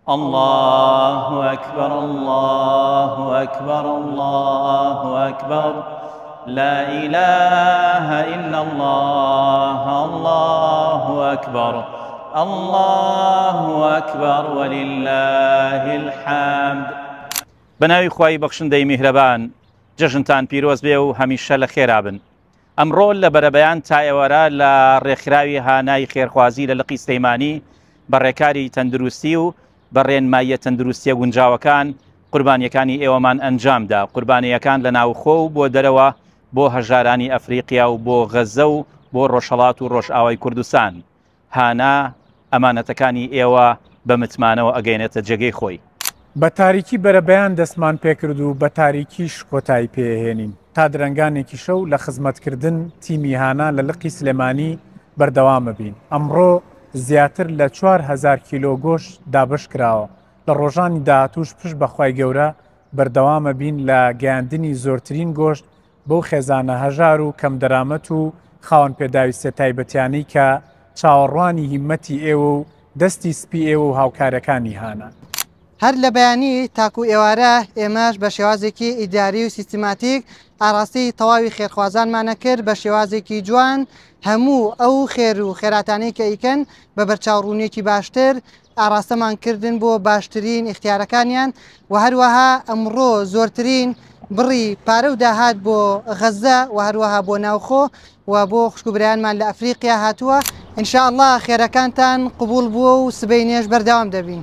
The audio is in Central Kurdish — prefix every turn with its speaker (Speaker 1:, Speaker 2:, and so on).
Speaker 1: الله أكبر الله أكبر الله أكبر لا إله إلا الله الله أكبر الله أكبر ولله الحمد. بناوی خوای بەخشندەی میهرەبان، جەژنتان پیرۆز بێ و هەمیشە لە خێرا بن. ئەمڕۆ لە بەرەبەیان تا ئێوەرە لە ڕێکخراوی هانای خێرخوازی لە لقی سلەیمانی بە ڕێکاری تەندروستی و بە ڕێنماییە تەندروستیە گونجاوەکان قوربانیەکانی ئێوەمان ئەنجامدا. قوربانیەکان لە ناوخۆ و بۆ دەرەوە بۆ هەژارانی ئەفریقیا و بۆ غەزە و بۆ ڕۆژهەڵات و ڕۆژئاوای کوردستان. هانا ئەمانەتەکانی ئێوە بە متمانەوە ئەگەینێتە جێگەی خۆی.
Speaker 2: بە تاریکی بەرەبەیان دەستمان پێکرد و بە تاریکیش کۆتایی پێهێنین تا درەنگانێکی شەو لە خزمەتکردن تیمی هانا لە لقی سلێمانی بەردەوامە بین. ئەمڕۆ زیاتر لە 4,000 کیلۆ گۆشت دابش کراوە. لە ڕۆژانی داهاتووش پشت بەخوای گەورە بەردەوامە بین لە گەیاندنی زۆرترین گۆشت بەو خێزانە هەژار و کەم دەرامەت و خاوەن پێداویستە تایبەتیانەی کە چاوەڕوانی هیممەتی ئێوە و دەستی سپی ئێوە و هاوکارەکانی هانا.
Speaker 3: هەر لە بەیانی تاکو ئێوارە ئێمەش بە شێوازێکی ئیداری و سیستماتیک ئاڕاستی تەواوی خێرخوازانمانە کرد بە شێوازێکی جوان هەموو ئەو خێر و خێراتانەی کە ئیکەن بە بەرچاوڕوونیەکی باشتر ئاراستەمان کردن بۆ باشترین اختیارەکانیان و هەروەها ئەمڕۆ زۆرترین بڕی پارە و داهات بۆ غەزە و هەروەها بۆ ناوخۆ و بۆ خوشکبرایانمان لە ئەفریقیا هاتووە. ئینشاءالله خێرەکانتان قبول بووە و سبەی نوێژ بەردەوام دەبین.